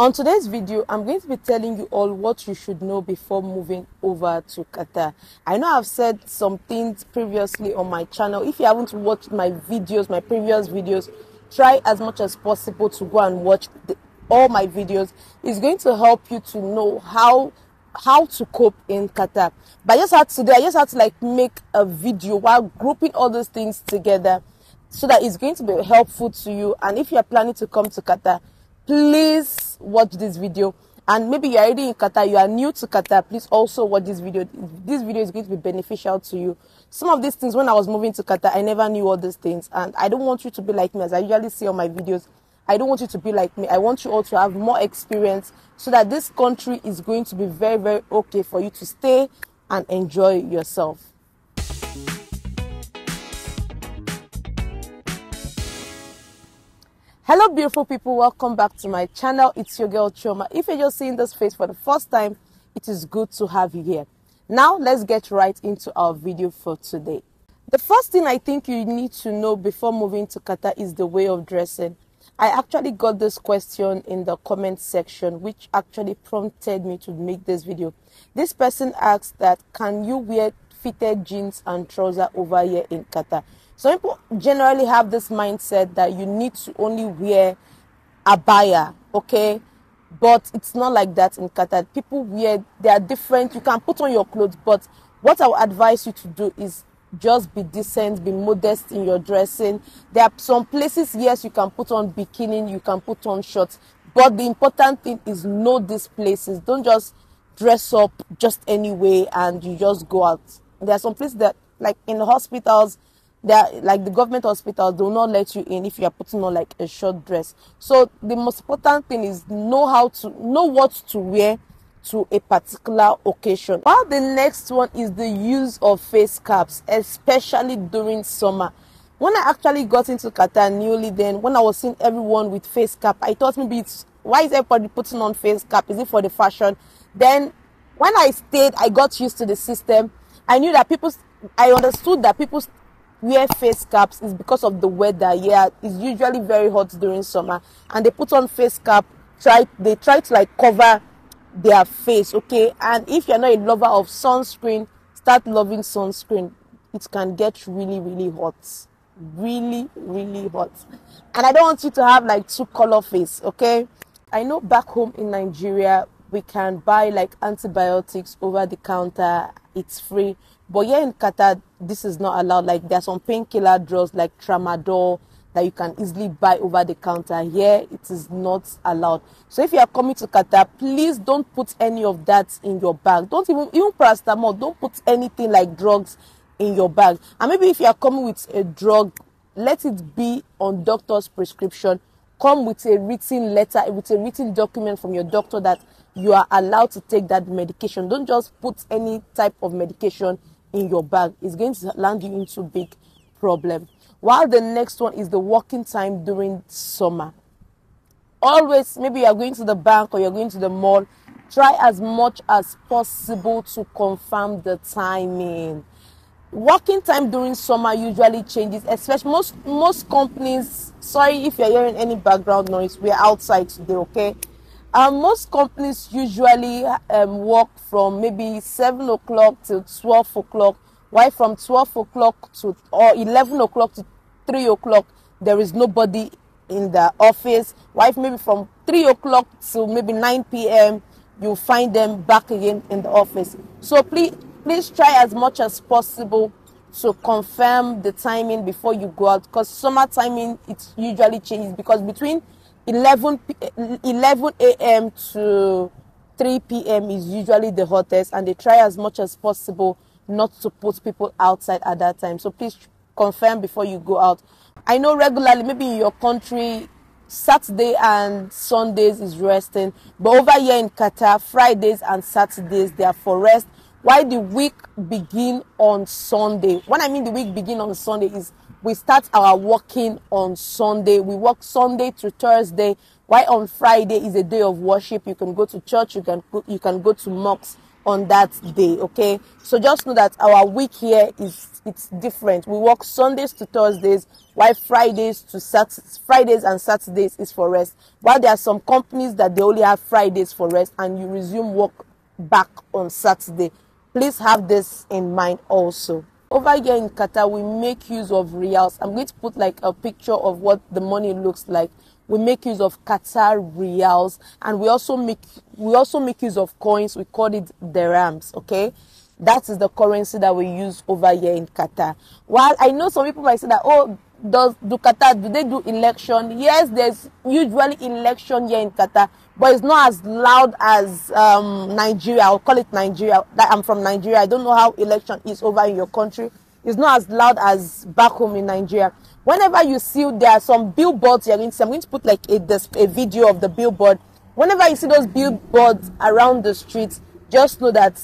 On today's video, I'm going to be telling you all what you should know before moving over to Qatar. I know I've said some things previously on my channel. If you haven't watched my videos, my previous videos, try as much as possible to go and watch all my videos. It's going to help you to know how to cope in Qatar. But I just had to make a video while grouping all those things together so that it's going to be helpful to you. And if you're planning to come to Qatar, please watch this video. And maybe you're already in Qatar, you are new to Qatar, please also watch this video. This video is going to be beneficial to you. Some of these things, when I was moving to Qatar, I never knew all these things. And I don't want you to be like me, as I usually say on my videos. I don't want you to be like me. I want you all to have more experience so that this country is going to be very, very okay for you to stay and enjoy yourself. Hello beautiful people, welcome back to my channel. It's your girl Shioma. If you're just seeing this face for the first time, it is good to have you here. Now let's get right into our video for today. The first thing I think you need to know before moving to Qatar is the way of dressing. I actually got this question in the comment section, which actually prompted me to make this video. This person asked that, can you wear fitted jeans and trousers over here in Qatar? Some people generally have this mindset that you need to only wear abaya, okay? But it's not like that in Qatar. People they are different. You can put on your clothes, but what I would advise you to do is just be decent, be modest in your dressing. There are some places, yes, you can put on bikini, you can put on shorts, but the important thing is know these places. Don't just dress up just anyway and you just go out. There are some places that, like in the hospitals, like the government hospitals, they will not let you in if you are putting on like a short dress. So the most important thing is know what to wear to a particular occasion. While the next one is the use of face caps, especially during summer. When I actually got into Qatar newly, then when I was seeing everyone with face cap, I thought maybe why is everybody putting on face cap? Is it for the fashion? Then when I stayed, I got used to the system. I understood that people wear face caps is because of the weather. Yeah, it's usually very hot during summer, and they put on face cap. They try to like cover their face, okay? And if you're not a lover of sunscreen, start loving sunscreen. It can get really, really hot, really, really hot. And I don't want you to have like two color face, okay? I know back home in Nigeria, we can buy like antibiotics over the counter. It's free. But here in Qatar, this is not allowed. Like there are some painkiller drugs like tramadol that you can easily buy over the counter. Here, it is not allowed. So if you are coming to Qatar, please don't put any of that in your bag. Don't even paracetamol. Don't put anything like drugs in your bag. And maybe if you are coming with a drug, let it be on doctor's prescription. Come with a written letter, with a written document from your doctor that you are allowed to take that medication. Don't just put any type of medication in your bag. It's going to land you into big problem. While the next one is the working time during summer. Always, maybe you're going to the bank or you're going to the mall, try as much as possible to confirm the timing. Working time during summer usually changes, especially most companies. Sorry if you're hearing any background noise, we're outside today, okay? Most companies usually work from maybe 7 o'clock till 12 o'clock. Why from 12 o'clock or 11 o'clock to 3 o'clock, there is nobody in the office. Why maybe from 3 o'clock to maybe 9 p.m., you'll find them back again in the office. So please try as much as possible to confirm the timing before you go out, because summer timing, it usually changes, because between 11 a.m. to 3 p.m. is usually the hottest, and they try as much as possible not to put people outside at that time. So please confirm before you go out. I know regularly, maybe in your country, Saturday and Sundays is resting, but over here in Qatar, Fridays and Saturdays, they are for rest. Why the week begin on Sunday? When I mean the week begin on Sunday is we start our working on Sunday. We work Sunday to Thursday. Why on Friday is a day of worship. You can go to church, you can go to mosques on that day. Okay, so just know that our week here it's different. We work Sundays to Thursdays, while Fridays and Saturdays is for rest. While there are some companies that they only have Fridays for rest and you resume work back on Saturday. Please have this in mind also. Over here in Qatar, we make use of riyals. I'm going to put like a picture of what the money looks like. We make use of Qatar riyals, and we also make use of coins. We call it dirhams. Okay, that is the currency that we use over here in Qatar. While I know some people might say that, oh, do Qatar, do they do election? Yes, there's usually election here in Qatar, but it's not as loud as Nigeria. I'll call it Nigeria. I'm from Nigeria. I don't know how election is over in your country. It's not as loud as back home in Nigeria. Whenever you see there are some billboards here, I'm going to put like a video of the billboard. Whenever you see those billboards around the streets, just know that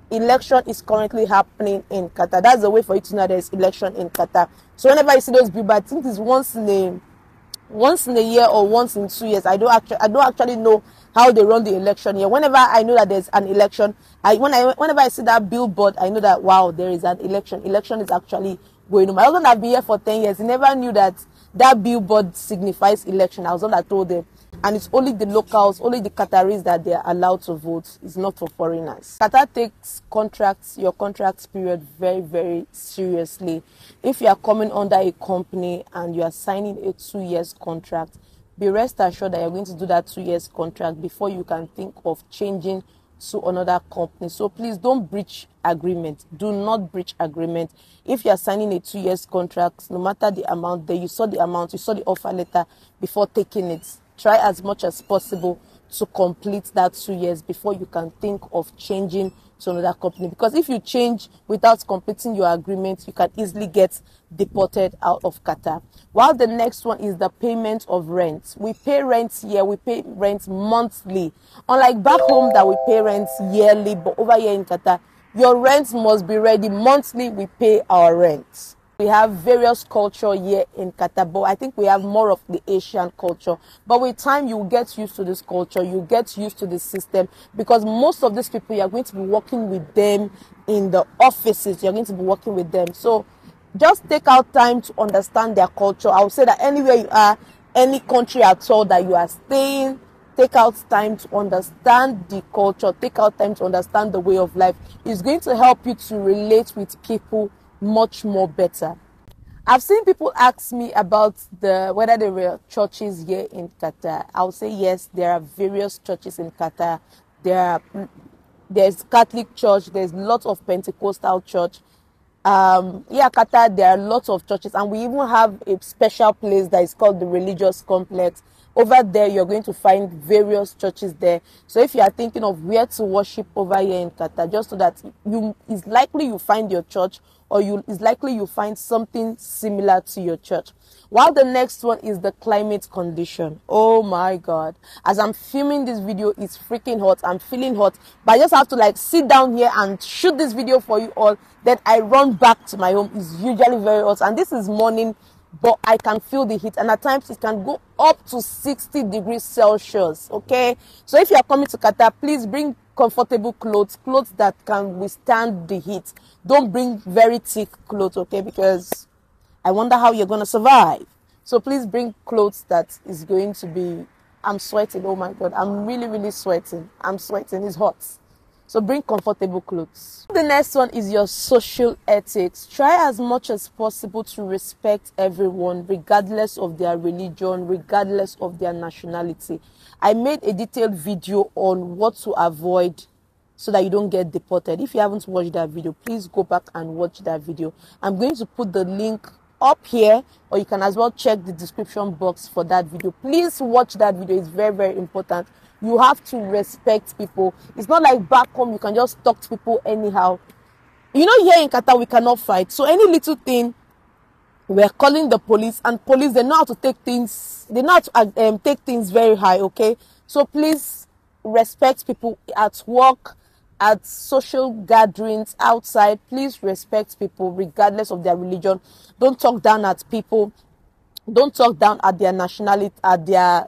election is currently happening in Qatar. That's the way for you to know there's election in Qatar. So whenever you see those billboards, I think it's once in a year or once in 2 years. I don't actually know how they run the election here. Whenever I know that there's an election, whenever I see that billboard, I know that wow, there is an election. Election is actually going on. My husband have been here for 10 years. He never knew that billboard signifies election. I was the one that told them. And it's only the locals, only the Qataris that they are allowed to vote. It's not for foreigners. Qatar takes your contract period very, very seriously. If you are coming under a company and you are signing a 2 years contract, be rest assured that you're going to do that 2 years contract before you can think of changing to another company. So please don't breach agreement. Do not breach agreement. If you are signing a 2 years contract, no matter the amount, you saw the offer letter before taking it. Try as much as possible to complete that 2 years before you can think of changing to another company. Because if you change without completing your agreement, you can easily get deported out of Qatar. While the next one is the payment of rent. We pay rent here, we pay rent monthly. Unlike back home that we pay rent yearly, but over here in Qatar, your rent must be ready monthly. We pay our rent. We have various culture here in Qatar, but I think we have more of the Asian culture. But with time, you get used to this culture, you get used to the system, because most of these people, you're going to be working with them in the offices, you're going to be working with them. So just take out time to understand their culture. I would say that anywhere you are, any country at all that you are staying, take out time to understand the culture, take out time to understand the way of life. It's going to help you to relate with people much more better. I've seen people ask me about whether there were churches here in Qatar. I'll say yes, there are various churches in Qatar. There's Catholic church, there's lots of Pentecostal church. Qatar, there are lots of churches, and we even have a special place that is called the religious complex. Over there, you're going to find various churches there. So if you are thinking of where to worship over here in Qatar, just so that it's likely you find your church, or it's likely you find something similar to your church. While the next one is the climate condition. Oh my God. As I'm filming this video, it's freaking hot. I'm feeling hot. But I just have to sit down here and shoot this video for you all. Then I run back to my home. It's usually very hot. And this is morning, but I can feel the heat. And at times it can go up to 60 degrees Celsius. Okay. So if you are coming to Qatar, please bring comfortable clothes that can withstand the heat. Don't bring very thick clothes, okay, because I wonder how you're going to survive. So please bring clothes that is going to be... I'm sweating. Oh my God, I'm really, really sweating. I'm sweating. It's hot. So bring comfortable clothes. The next one is your social ethics. Try as much as possible to respect everyone, regardless of their religion, regardless of their nationality. I made a detailed video on what to avoid so that you don't get deported. If you haven't watched that video, please go back and watch that video. I'm going to put the link up here, or you can as well check the description box for that video. Please watch that video. It's very, very important. You have to respect people. It's not like back home you can just talk to people anyhow. You know, here in Qatar we cannot fight. So any little thing, we're calling the police, and police, they know how to take things. They know how to take things very high. Okay, so please respect people at work, at social gatherings, outside. Please respect people regardless of their religion. Don't talk down at people. Don't talk down at their nationality, at their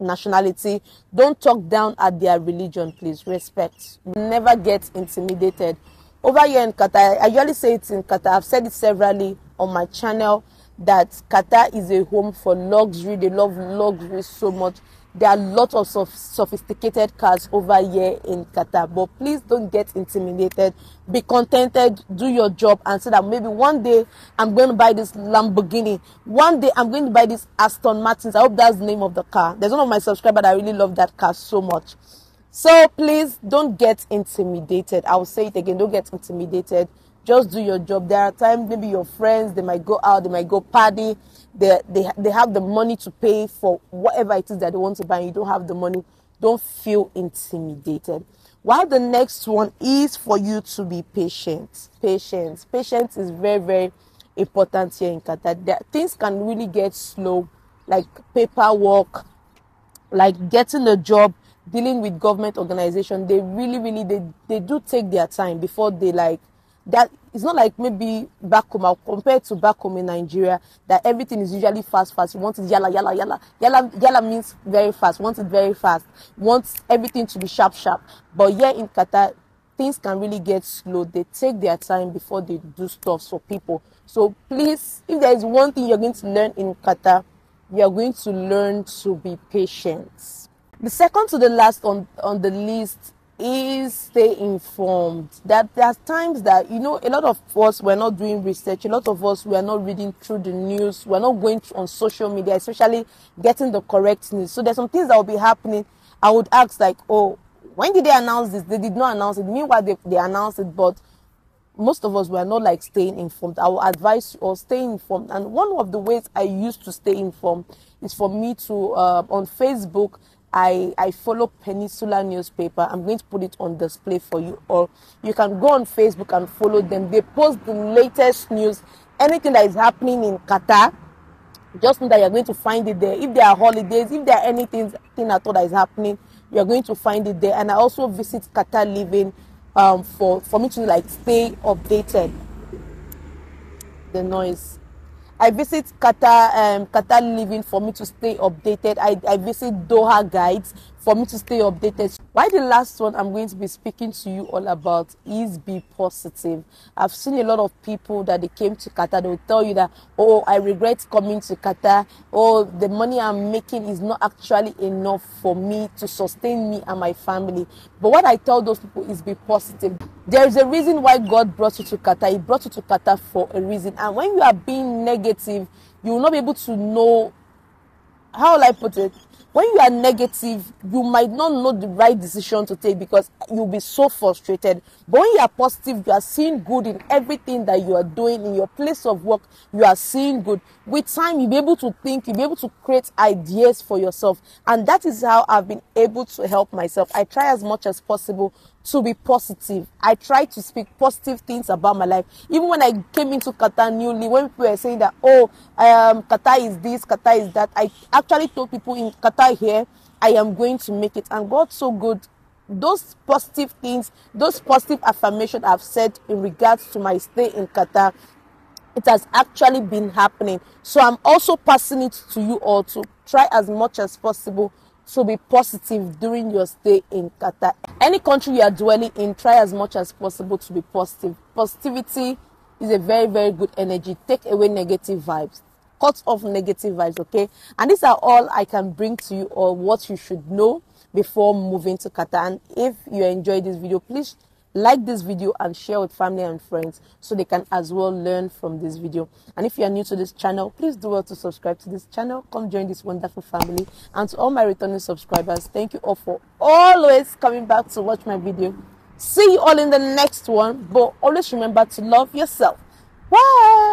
nationality. Don't talk down at their religion, please. Respect. Never get intimidated. Over here in Qatar, I usually say it in Qatar. I've said it severally on my channel that Qatar is a home for luxury. They love luxury so much. There are lots of sophisticated cars over here in Qatar, but please don't get intimidated. Be contented, do your job, and say that maybe one day I'm going to buy this Lamborghini. One day I'm going to buy this Aston Martin. I hope that's the name of the car. There's one of my subscribers that really love that car so much. So please don't get intimidated. I will say it again, don't get intimidated. Just do your job. There are times maybe your friends, they might go out, they might go party. They have the money to pay for whatever it is that they want to buy, and you don't have the money. Don't feel intimidated. While the next one is for you to be patient. Patience is very, very important here in Qatar. Things can really get slow, like paperwork, like getting a job, dealing with government organization. They really they do take their time before they like that. It's not like maybe back home, compared to back home in Nigeria, that everything is usually fast. You want it yalla. Yalla means very fast. Want it very fast. Want everything to be sharp. But here in Qatar, things can really get slow. They take their time before they do stuff for people. So please, if there is one thing you're going to learn in Qatar, you're going to learn to be patient. The second to the last on the list is stay informed. That there are times that, a lot of us, we're not doing research. A lot of us, we're not reading through the news. We're not going on social media, especially getting the correct news. So there's some things that will be happening. I would ask like, oh, when did they announce this? They did not announce it. Meanwhile, they announced it, but most of us were not like staying informed. I will advise you all stay informed. And one of the ways I used to stay informed is for me to, on Facebook, I follow Peninsula newspaper. I'm going to put it on display for you, or you can go on Facebook and follow them. They post the latest news, anything that is happening in Qatar. Just know that you're going to find it there. If there are holidays, if there are anything at all that is happening, you're going to find it there. And I also visit Qatar Living for me to like stay updated. The noise. I visit Qatar Living for me to stay updated. I visit Doha Guides for me to stay updated. Why the last one I'm going to be speaking to you all about is be positive. I've seen a lot of people that they came to Qatar, they will tell you that, oh, I regret coming to Qatar. Oh, the money I'm making is not actually enough for me to sustain me and my family. But what I tell those people is be positive. There is a reason why God brought you to Qatar. He brought you to Qatar for a reason. And when you are being negative, you will not be able to know, how will I put it? When you are negative, you might not know the right decision to take because you'll be so frustrated. But when you are positive, you are seeing good in everything that you are doing in your place of work. You are seeing good. With time, you'll be able to think, you'll be able to create ideas for yourself. And that is how I've been able to help myself. I try as much as possible to be positive. I try to speak positive things about my life. Even when I came into Qatar newly, when people were saying that, oh, Qatar is this, Qatar is that, I actually told people in Qatar here, I am going to make it. And God's so good. Those positive things, those positive affirmations I've said in regards to my stay in Qatar, it has actually been happening. So I'm also passing it to you all to try as much as possible to be positive during your stay in Qatar. Any country you are dwelling in, try as much as possible to be positive. Positivity is a very, very good energy. Take away negative vibes. Cut off negative vibes, okay? And these are all I can bring to you, or what you should know before moving to Qatar. And if you enjoyed this video, please like this video and share with family and friends so they can as well learn from this video. And if you are new to this channel, please do well to subscribe to this channel. Come join this wonderful family. And to all my returning subscribers, thank you all for always coming back to watch my video. See you all in the next one, but always remember to love yourself. Bye.